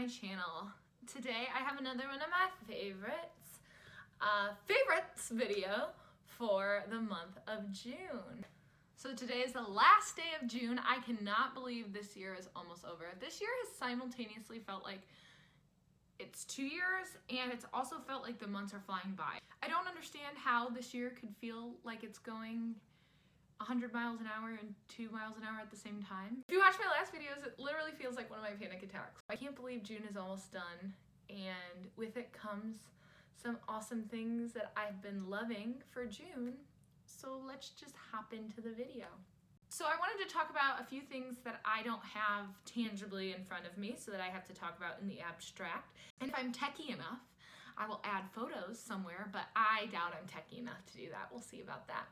my channel. Today I have another one of my favorites video for the month of June. So today is the last day of June. I cannot believe this year is almost over. This year has simultaneously felt like it's 2 years, and it's also felt like the months are flying by. I don't understand how this year could feel like it's going 100 miles an hour and 2 miles an hour at the same time. If you watch my last videos, it literally feels like one of my panic attacks. I can't believe June is almost done, and with it comes some awesome things that I've been loving for June. So let's just hop into the video. So I wanted to talk about a few things that I don't have tangibly in front of me, so that I have to talk about in the abstract. And if I'm techie enough, I will add photos somewhere, but I doubt I'm techie enough to do that. We'll see about that.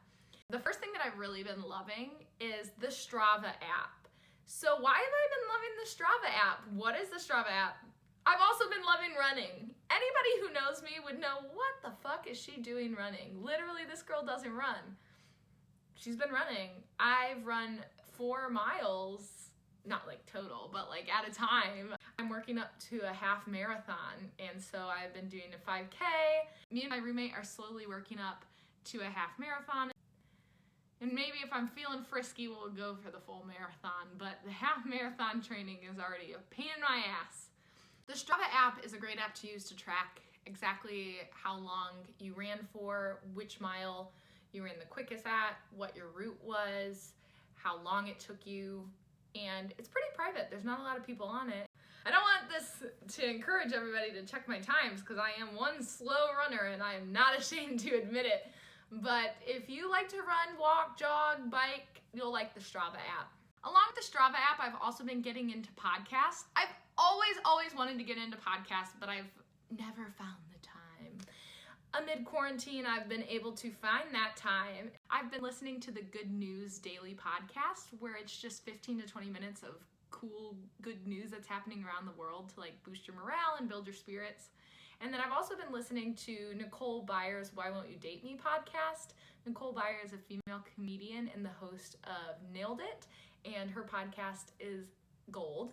The first thing that I've really been loving is the Strava app. So why have I been loving the Strava app? What is the Strava app? I've also been loving running. Anybody who knows me would know, what the fuck is she doing running? Literally, this girl doesn't run. She's been running. I've run 4 miles, not like total, but like at a time. I'm working up to a half marathon, and so I've been doing a 5K. Me and my roommate are slowly working up to a half marathon. And maybe if I'm feeling frisky, we'll go for the full marathon, but the half marathon training is already a pain in my ass. The Strava app is a great app to use to track exactly how long you ran for, which mile you ran the quickest at, what your route was, how long it took you, and it's pretty private. There's not a lot of people on it. I don't want this to encourage everybody to check my times, because I am one slow runner and I am not ashamed to admit it. But if you like to run, walk, jog, bike, you'll like the Strava app. Along with the Strava app, I've also been getting into podcasts. I've always wanted to get into podcasts, but I've never found the time. Amid quarantine, I've been able to find that time. I've been listening to the Good News Daily podcast, where it's just 15 to 20 minutes of cool, good news that's happening around the world to like boost your morale and build your spirits. And then I've also been listening to Nicole Byer's Why Won't You Date Me podcast. Nicole Byer is a female comedian and the host of Nailed It, and her podcast is gold.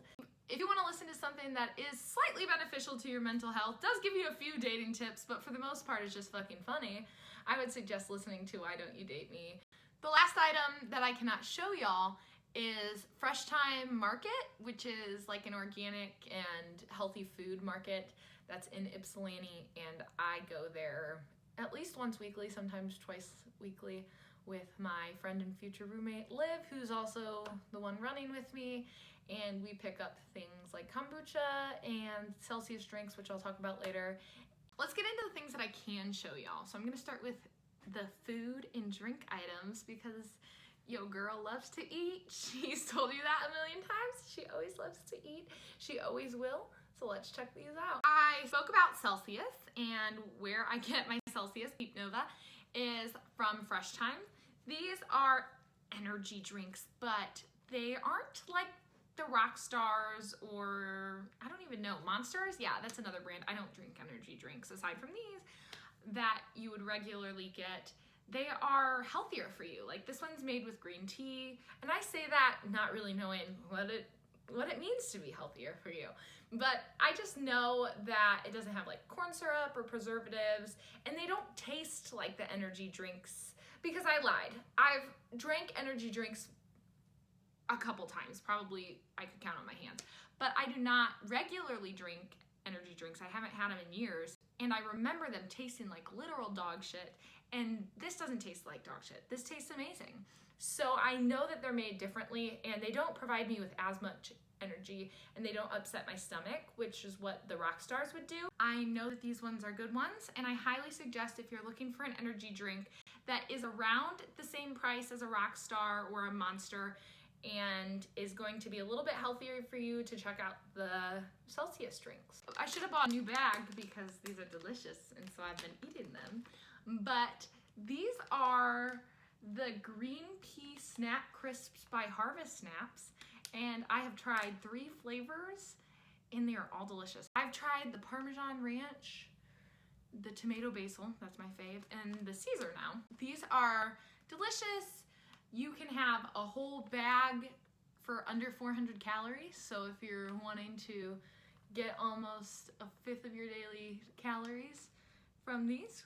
If you want to listen to something that is slightly beneficial to your mental health, does give you a few dating tips, but for the most part is just fucking funny, I would suggest listening to Why Don't You Date Me. The last item that I cannot show y'all is Fresh Time Market, which is like an organic and healthy food market that's in Ypsilanti, and I go there at least once weekly, sometimes twice weekly, with my friend and future roommate Liv, who's also the one running with me, and we pick up things like kombucha and Celsius drinks, which I'll talk about later. Let's get into the things that I can show y'all. So I'm gonna start with the food and drink items, because yo girl loves to eat. She's told you that a million times. She always loves to eat. She always will. So let's check these out. I spoke about Celsius, and where I get my Celsius Peep Nova is from Fresh Time. These are energy drinks, but they aren't like the rock stars, or I don't even know, Monsters? Yeah, that's another brand. I don't drink energy drinks aside from these that you would regularly get. They are healthier for you. Like this one's made with green tea, and I say that not really knowing what it means to be healthier for you. But I just know that it doesn't have like corn syrup or preservatives, and they don't taste like the energy drinks, because I lied. I've drank energy drinks a couple times, probably I could count on my hands, but I do not regularly drink energy drinks. I haven't had them in years, and I remember them tasting like literal dog shit, and this doesn't taste like dog shit. This tastes amazing. So I know that they're made differently, and they don't provide me with as much energy, and they don't upset my stomach, which is what the rock stars would do. I know that these ones are good ones, and I highly suggest, if you're looking for an energy drink that is around the same price as a rock star or a Monster, and is going to be a little bit healthier for you, to check out the Celsius drinks. I should have bought a new bag because these are delicious, and so I've been eating them. But these are the green pea snack crisps by Harvest Snaps, and I have tried 3 flavors, and they are all delicious. I've tried the Parmesan Ranch, the tomato basil, that's my fave, and the Caesar now. These are delicious. You can have a whole bag for under 400 calories, so if you're wanting to get almost a fifth of your daily calories from these.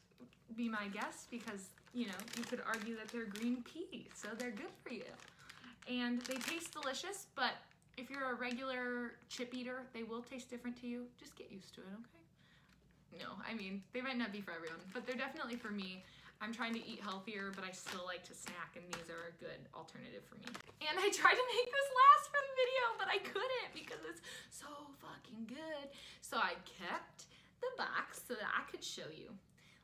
Be my guest, because, you know, you could argue that they're green peas, so they're good for you. And they taste delicious, but if you're a regular chip eater, they will taste different to you. Just get used to it, okay? No, I mean, they might not be for everyone, but they're definitely for me. I'm trying to eat healthier, but I still like to snack, and these are a good alternative for me. And I tried to make this last for the video, but I couldn't because it's so fucking good. So I kept the box so that I could show you.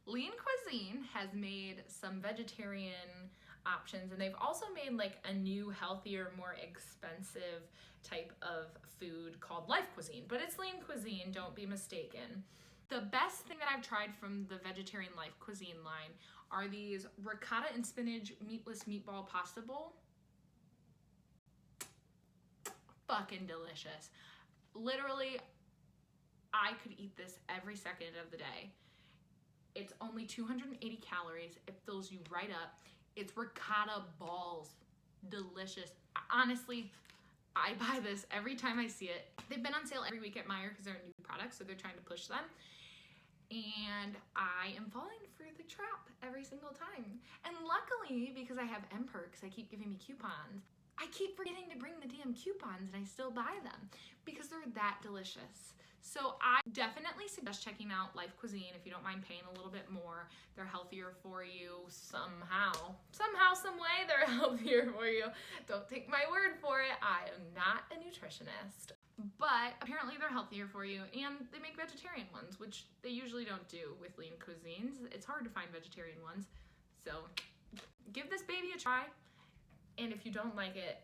Lean Cuisine has made some vegetarian options, and they've also made like a new, healthier, more expensive type of food called Life Cuisine, but it's Lean Cuisine, don't be mistaken. The best thing that I've tried from the vegetarian Life Cuisine line are these ricotta and spinach meatless meatball pasta bowl. Fucking delicious. Literally, I could eat this every second of the day. It's only 280 calories. It fills you right up. It's ricotta balls. Delicious. Honestly, I buy this every time I see it. They've been on sale every week at Meijer because they're a new product, so they're trying to push them. And I am falling for the trap every single time. And luckily, because I have M-Perks, they keep giving me coupons. I keep forgetting to bring the damn coupons, and I still buy them because they're that delicious. So I definitely suggest checking out Life Cuisine if you don't mind paying a little bit more. They're healthier for you somehow. Somehow, some way, they're healthier for you. Don't take my word for it. I am not a nutritionist. But apparently they're healthier for you, and they make vegetarian ones, which they usually don't do with Lean Cuisines. It's hard to find vegetarian ones. So give this baby a try. And if you don't like it,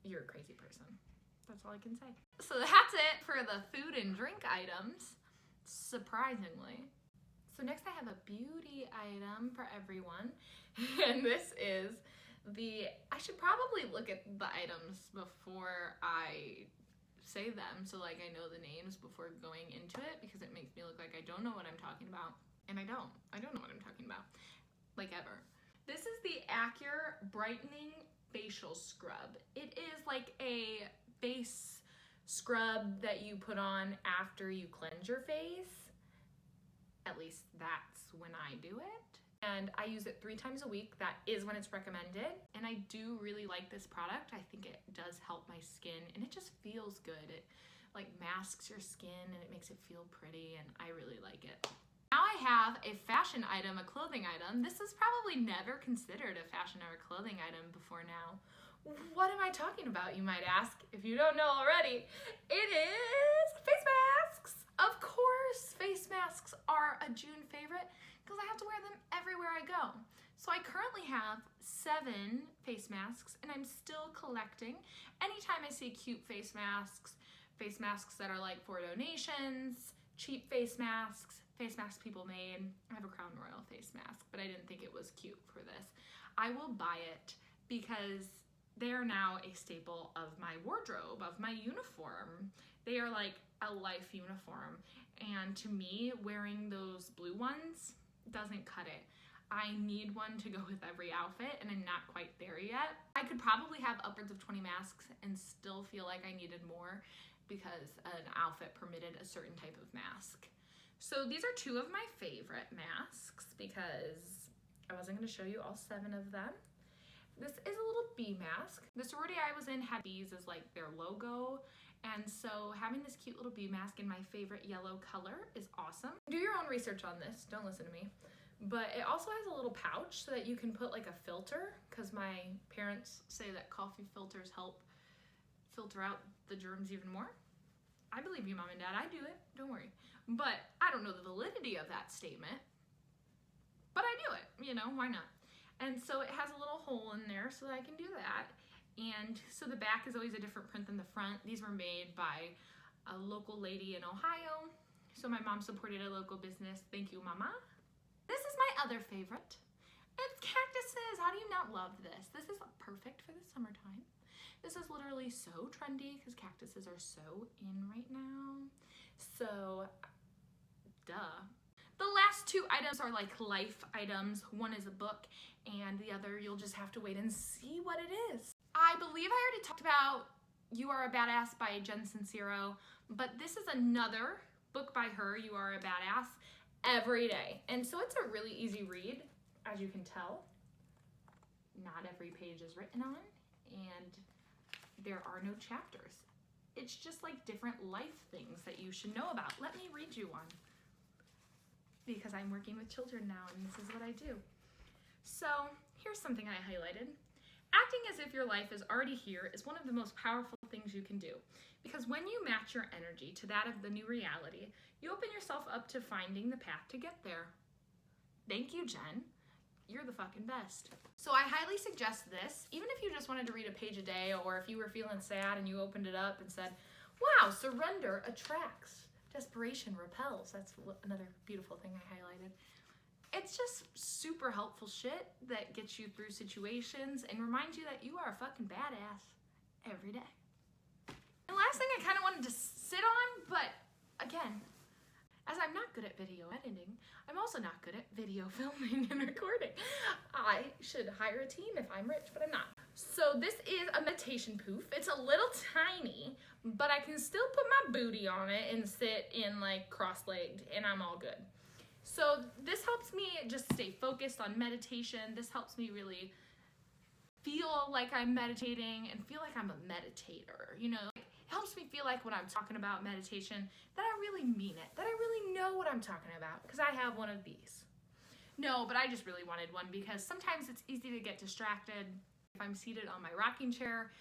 you're a crazy person. That's all I can say. So that's it for the food and drink items, surprisingly. So next I have a beauty item for everyone. And this is I should probably look at the items before I say them, so like I know the names before going into it, because it makes me look like I don't know what I'm talking about. And I don't know what I'm talking about, like, ever. This is the Acure Brightening Facial Scrub. It is like a face scrub that you put on after you cleanse your face. At least that's when I do it. And I use it 3 times a week. That is when it's recommended. And I do really like this product. I think it does help my skin, and it just feels good. It like masks your skin and it makes it feel pretty, and I really like it. Now I have a fashion item, a clothing item. This is probably never considered a fashion or a clothing item before now. What am I talking about, you might ask, if you don't know already? It is face masks. Of course, face masks are a June favorite because I have to wear them everywhere I go. So I currently have 7 face masks, and I'm still collecting. Anytime I see cute face masks that are like for donations, cheap face masks people made. I have a Crown Royal face mask, but I didn't think it was cute for this. I will buy it because they are now a staple of my wardrobe, of my uniform. They are like a life uniform. And to me, wearing those blue ones doesn't cut it. I need one to go with every outfit, and I'm not quite there yet. I could probably have upwards of 20 masks and still feel like I needed more because an outfit permitted a certain type of mask. So these are 2 of my favorite masks because I wasn't going to show you all 7 of them. This is a little bee mask. The sorority I was in had bees as like their logo, and so having this cute little bee mask in my favorite yellow color is awesome. Do your own research on this, don't listen to me. But it also has a little pouch so that you can put like a filter, because my parents say that coffee filters help filter out the germs even more. I believe you, Mom and Dad, I do it, don't worry. But I don't know the validity of that statement, but I do it, you know, why not? And so it has a little hole in there so that I can do that. And so the back is always a different print than the front. These were made by a local lady in Ohio. So my mom supported a local business. Thank you, Mama. This is my other favorite. It's cactuses. How do you not love this? This is perfect for the summertime. This is literally so trendy because cactuses are so in right now. So, duh. The last 2 items are like life items. One is a book, and the other you'll just have to wait and see what it is. I believe I already talked about You Are a Badass by Jen Sincero. But this is another book by her, You Are a Badass, every day. And so it's a really easy read, as you can tell. Not every page is written on, and there are no chapters. It's just like different life things that you should know about. Let me read you one, because I'm working with children now and this is what I do. So here's something I highlighted. Acting as if your life is already here is one of the most powerful things you can do, because when you match your energy to that of the new reality, you open yourself up to finding the path to get there. Thank you, Jen. You're the fucking best. So I highly suggest this, even if you just wanted to read a page a day, or if you were feeling sad and you opened it up and said, wow, surrender attracts, desperation repels. That's another beautiful thing I highlighted. It's just super helpful shit that gets you through situations and reminds you that you are a fucking badass every day. And last thing I kind of wanted to sit on, but again, as I'm not good at video editing, I'm also not good at video filming and recording. I should hire a team if I'm rich, but I'm not. So this is a meditation poof. It's a little tiny, but I can still put my booty on it and sit in like cross-legged and I'm all good. So this helps me just stay focused on meditation. This helps me really feel like I'm meditating and feel like I'm a meditator, you know? It helps me feel like when I'm talking about meditation that I really mean it, that I really know what I'm talking about, because I have one of these. No, but I just really wanted one because sometimes it's easy to get distracted. If I'm seated on my rocking chair,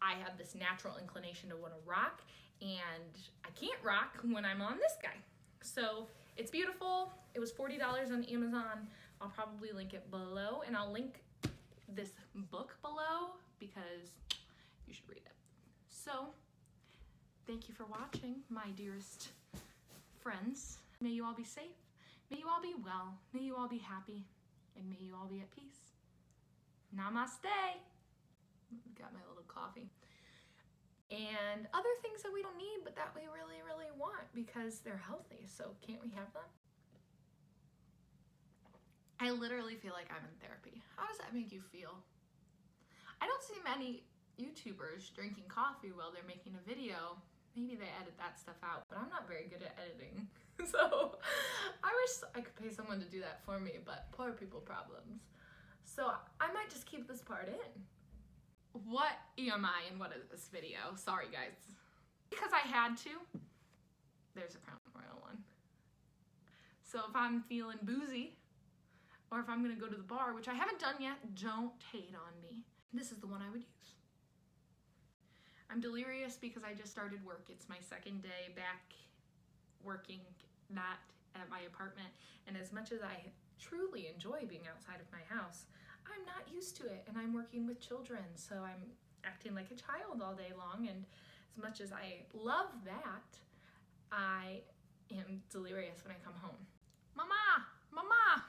I have this natural inclination to want to rock, and I can't rock when I'm on this guy. So it's beautiful. It was $40 on Amazon. I'll probably link it below, and I'll link this book below because you should read it. So thank you for watching, my dearest friends. May you all be safe. May you all be well. May you all be happy. And may you all be at peace. Namaste. Got my little coffee. And other things that we don't need, but that we really, really want because they're healthy. So can't we have them? I literally feel like I'm in therapy. How does that make you feel? I don't see many YouTubers drinking coffee while they're making a video. Maybe they edit that stuff out, but I'm not very good at editing. So I wish I could pay someone to do that for me, but poor people problems. So I might just keep this part in. What am I and what is this video? Sorry guys. Because I had to. There's a Crown Royal one. So if I'm feeling boozy, or if I'm gonna go to the bar, which I haven't done yet, don't hate on me. This is the one I would use. I'm delirious because I just started work. It's my second day back working, not at my apartment. And as much as I truly enjoy being outside of my house, I'm not used to it, and I'm working with children, so I'm acting like a child all day long, and as much as I love that, I am delirious when I come home. Mama! Mama!